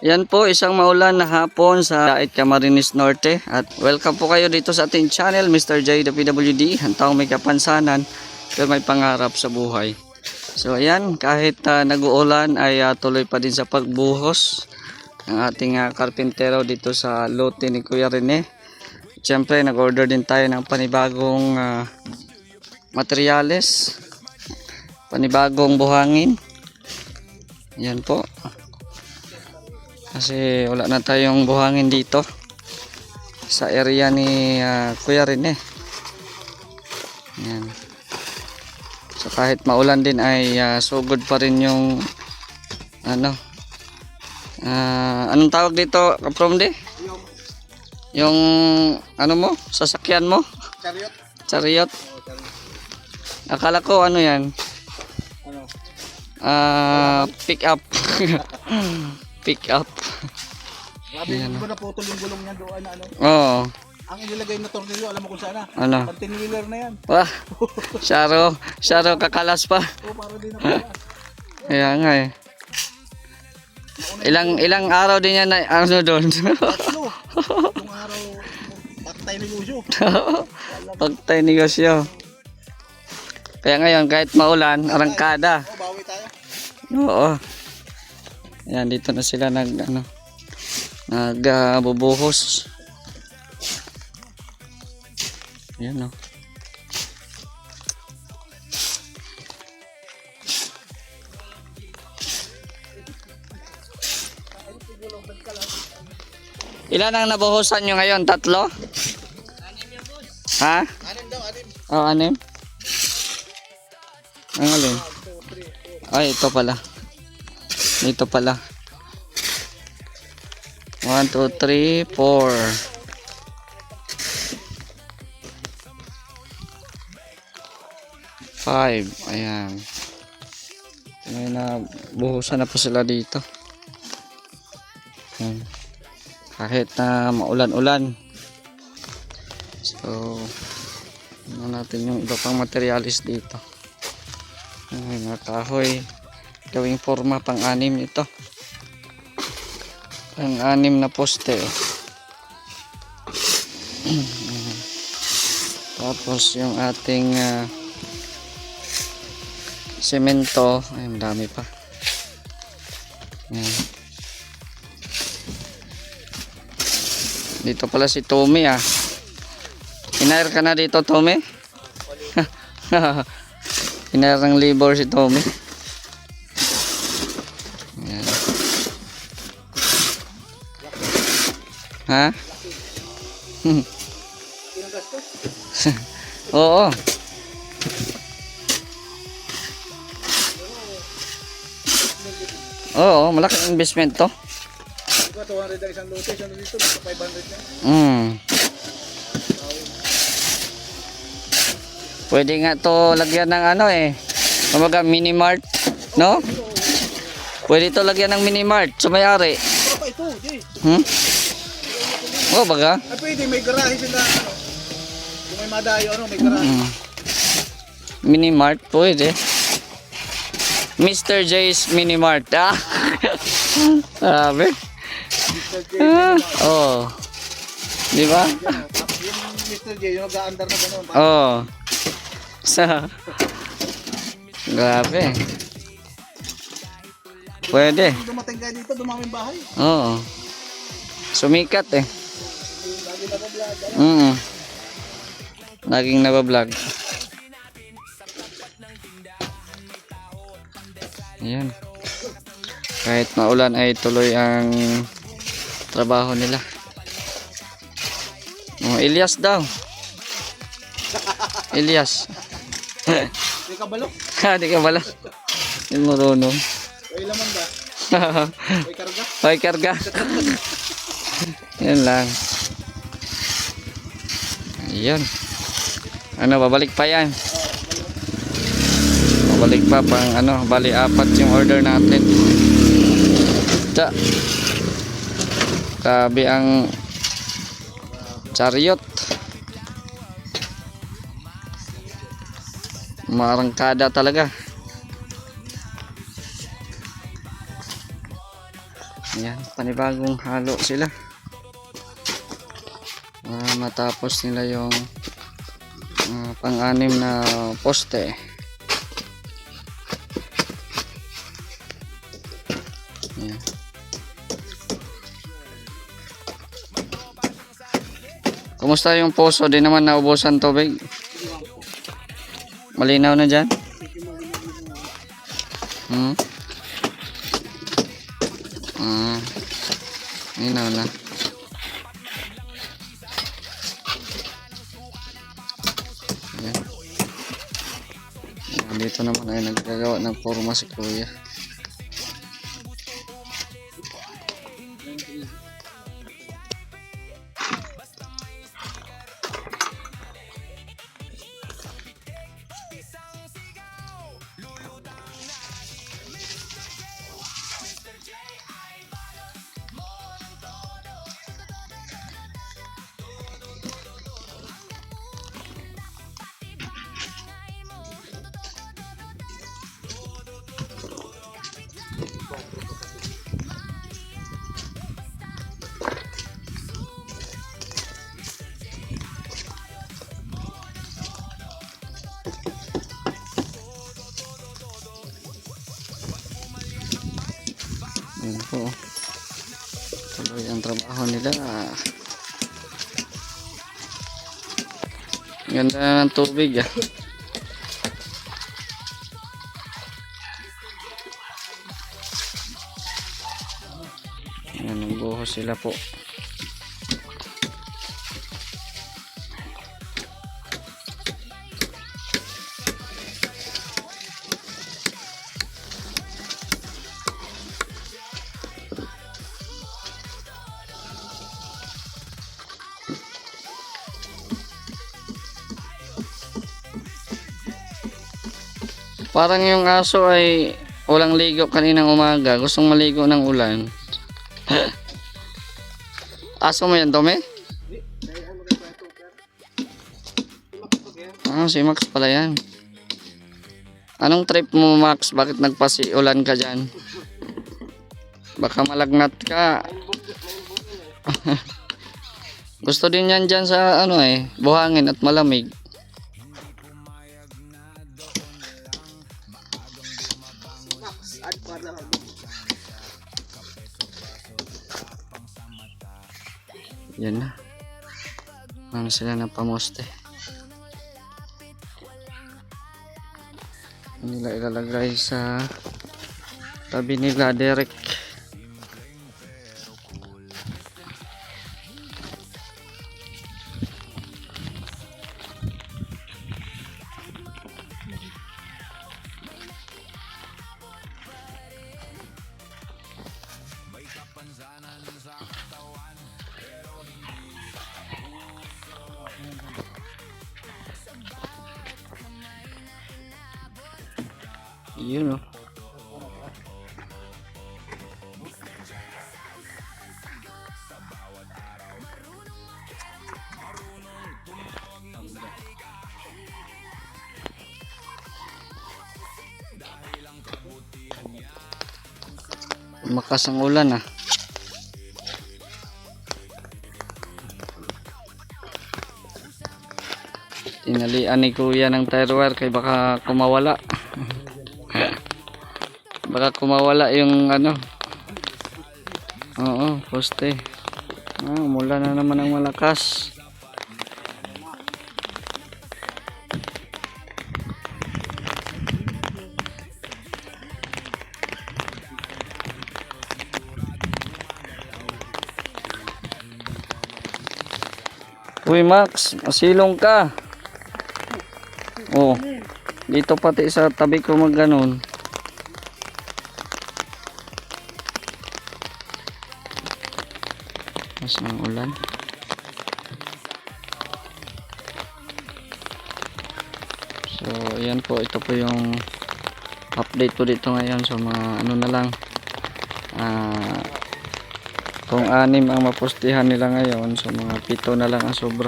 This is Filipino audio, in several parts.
Yan po, isang maulan na hapon sa Dait Camarines Norte. At welcome po kayo dito sa ating channel, Mr. J, the PWD. Ang taong may kapansanan, pero may pangarap sa buhay. So ayan, kahit nag-uulan ay tuloy pa din sa pagbuhos ng ating karpintero dito sa lote ni Kuya Rene. Siyempre, nag-order din tayo ng panibagong materyales, panibagong buhangin. Yan po. Kasi wala na tayong buhangin dito sa area ni Kuya Rene. Yan. So kahit maulan din ay sugod pa rin yung anong tawag dito, Kaprom-de? Yung mo? Sasakyan mo? Chariot. Chariot. Akala ko ano yan? Pick up. Pick up. Grabe, hindi ko naputol yung gulong niya doon. Oo. Ang inilagay na tornilyo, alam mo kung saan na? Ano? Pag-tinwheeler na yan. Wah, Sharo kakalas pa. Oo, para din ako. Kaya nga eh. Ilang araw din yan na ano doon. Tatlo. Yung araw, patay negosyo. Pagtay negosyo. Kaya ngayon kahit maulan, arangkada. Oo, bawi tayo. Oo. Ayan, dito na sila nagbubuhos. Ayan o. Ilan ang nabuhusan nyo ngayon? 3? Ha? 6 daw, 6. Oh, 6. Ang alin? Ay, ito pala. Ito pala. 1, 2, 3, 4. 5. Ayan. May nabuhusan na po sila dito. Ayan. Kahit na maulan-ulan. So, ano natin yung iba pang materialis dito. Ayan, mga kahoy. Gawing forma pang-anim ito. Pang-anim na poste. Tapos yung ating semento. Ay, madami pa. Ayan. Dito pala si Tommy ah. Hinair ka na dito, Tommy? Hinair ng labor si Tommy. Ayan. Ha? Oo. Oo, malaki ang investment to. 200 ang isang lote, isang dito, 500 na. Pwede nga to lagyan ng kumbaga mini mart, no? Pwede to lagyan ng mini mart sa may-ari. Pero pa ito, Jay. Oh, baga? Ay, pwede, may garahe sila, Kung may madayo, may garahe. Mini mart pwede. Mr. J's Mini Mart. Sabi. Mr. J. Oh. Di ba? Yung Mr. J, yung nag-aandar na gano'n. Oh. Grabe. Pwede. Kung dumating ka dito, dumaming bahay. Oo. Sumikat eh. Lagi na ba-vlog? Laging nabablog. Ayan. Kahit maulan ay tuloy ang trabaho nila. Oh, Elias daw. Elias. May kabalo? Ha, di ka bala. Hindi marunong. May laman ba? May karga? Hoy, karga. Yan lang. Ayun. Babalik pa yan. Babalik pa pang bali 4 yung order natin. Grabe ang chariot. Marangkada talaga. Ayan, panibagong halo sila. Matapos nila yung pang-anim na poste. Ayan. Kumusta yung poso? Di naman naubusan tubig. Malinaw na dyan? Malinaw na. Ayan. Ayan, dito naman ay naggagawa ng forma si Kuya. Ayan po. Tuloy ang trabaho nila. Ganda na ng tubig ah. Ayan, nagbuhos sila po. Parang yung aso ay walang ligo kaninang umaga. Gustong maligo ng ulan. Aso mo yan, Tome? Si Max pala yan. Anong trip mo, Max? Bakit nagpasi-ulan ka dyan? Baka malagnat ka. Gusto din yan dyan sa buhangin at malamig. Yan na. Ano sila ng pamoste. Nila ilalagay sa tabi nila Derek. Yun o. Makas ang ulan ah. Tinalian ni Kuya ng tire wire kay baka kumawala. Baka kumawala yung Oo, poste. Mula na naman ang malakas. Uy Max, masilong ka. Oh, dito pati sa tabi ko magganon. Mas ng ulan. So, ayan po, ito po yung update po dito ngayon. So, mga na lang. Kung 6 ang mapustihan nila ngayon, so mga 7 na lang ang sobra.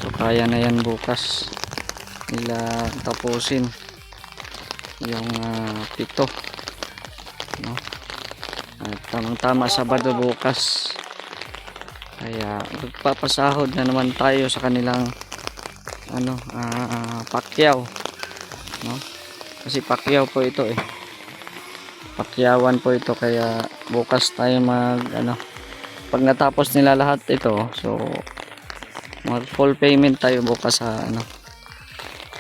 So kaya na yan bukas nila tapusin yung 7, no? At tamang-tama Sabado bukas. Kaya magpapasahod na naman tayo sa kanilang pakyaw, no? Kasi pakyaw po ito eh. Pakyawan po ito, kaya bukas tayo pag natapos nila lahat ito, so mag full payment tayo bukas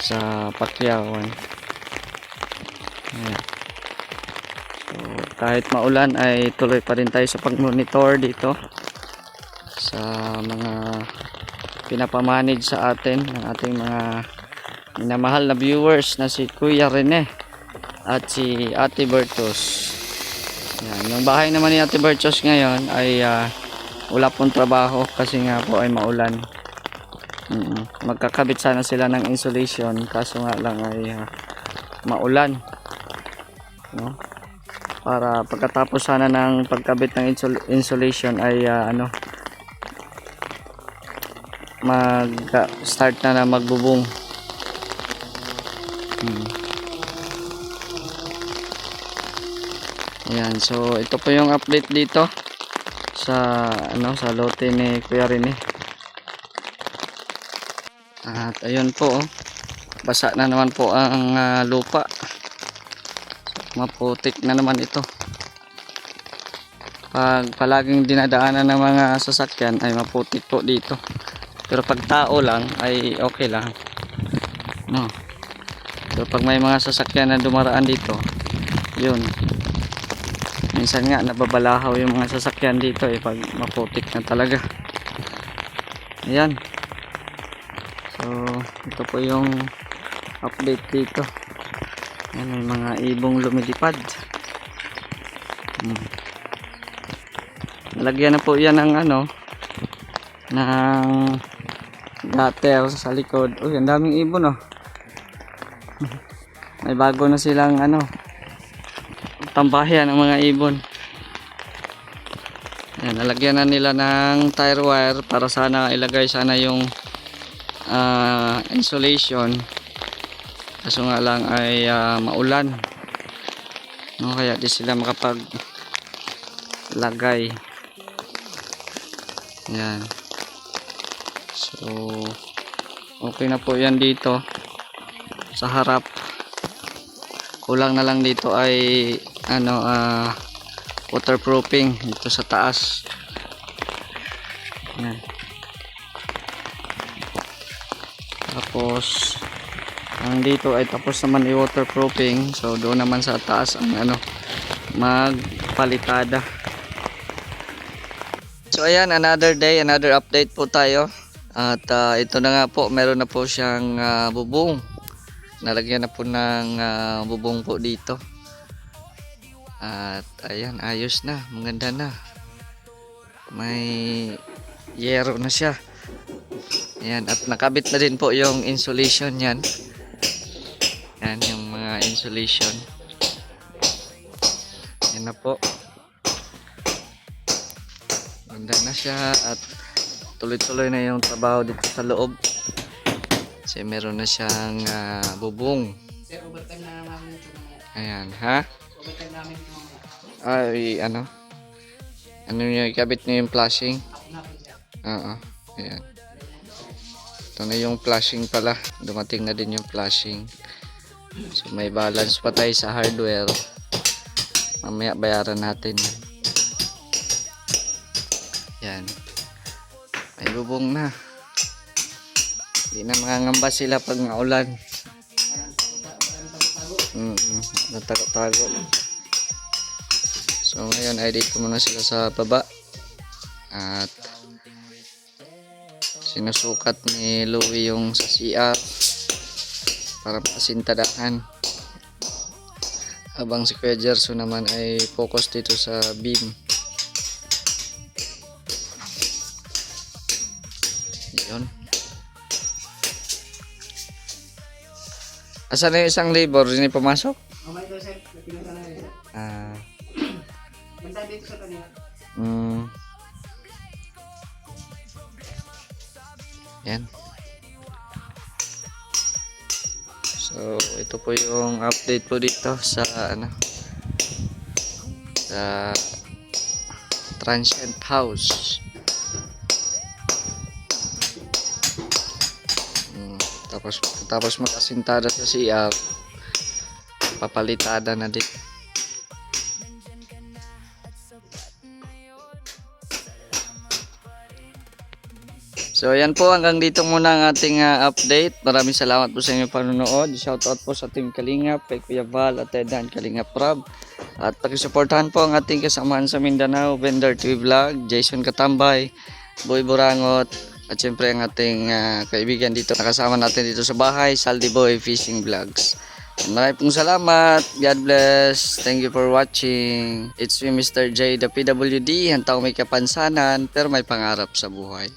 sa pakyawan. Ayan. So kahit maulan ay tuloy pa rin tayo sa pag-monitor dito sa mga pinapamanage sa atin ng ating mga minamahal na viewers na si Kuya Rene at si Ate Bertos. Yan. Yung bahay naman ni Ate Bertos ngayon ay wala pong trabaho kasi nga po ay maulan. Magkakabit sana sila ng insulation, kaso nga lang ay maulan, no? Para pagkatapos sana ng pagkabit ng insulation ay mag-start na magbubong. Ayan, so ito po yung update dito sa sa lote ni Kuya Rene. At ayun po, basa na naman po ang lupa. Maputik na naman ito. Pag palaging dinadaanan ng mga sasakyan ay maputik po dito. Pero pag tao lang ay okay lang, no? So pag may mga sasakyan na dumaraan dito, yun, minsan nga nababalahaw yung mga sasakyan dito pag maputik na talaga. Ayan, so ito po yung update dito. Ayan, may mga ibong lumilipad. Nalagyan na po yan ng ng gutter sa likod. Uy, ang daming ibon, oh. May bago na silang tambayan ng mga ibon. Ayan, nalagyan na nila ng tire wire para sana ilagay sana yung insulation. Kaso nga lang ay maulan, no? Kaya di sila makapaglagay. Ayan. So okay na po yan dito sa harap. Kulang na lang dito ay waterproofing dito sa taas. Ayan. Tapos ang dito ay tapos naman i-waterproofing. So doon naman sa taas ang magpalitada. So ayan, another day, another update po tayo. At ito na nga po, meron na po siyang bubong. Nalagyan na po ng bubong po dito. At ayan, ayos na, maganda na. May yero na siya. Ayan, at nakabit na din po yung insulation yan. Yan yung mga insulation. Yan na po. Ganda na siya at tuloy-tuloy na yung trabaho dito sa loob. Kasi meron na siyang bubong. Sir, overtime na namin ito. Ayan, ha? Overtime namin ito. Ay, ano nyo, ikabit nyo yung flashing? Oo, ayan. Ito na yung flashing pala. Dumating na din yung flashing. So may balance pa tayo sa hardware. Mamaya bayaran natin. Yan. May bubong na. Hindi na mangangamba sila pag maulan. Natago-tago. So ngayon ay dito muna sila sa baba. At sinusukat ni Louie yung sa CR para pasintadahan. Habang si Kuya Jerso naman ay focus dito sa beam. Yun. Asan na yung isang labor? Hindi pumasok? Mamay daw, sir. Pinunta na rin. Banda dito sa kanila. Yan. So ito po yung update po dito sa sa transient house. Tapos makasintada sa CR, papalitada na dito. So ayan po, hanggang dito muna ang ating update. Maraming salamat po sa inyong panonood. Shoutout po sa Team Kalingap, kay Kuya Val at Edan Kalingap Rob. At pakisuportahan po ang ating kasamahan sa Mindanao, Vendor TV Vlog, Jason Katambay, Boy Burangot, at syempre ang ating kaibigan dito, nakasama natin dito sa bahay, Saldi Boy Fishing Vlogs. Maraming pong salamat. God bless. Thank you for watching. It's me, Mr. J, the PWD, ang tao may kapansanan pero may pangarap sa buhay.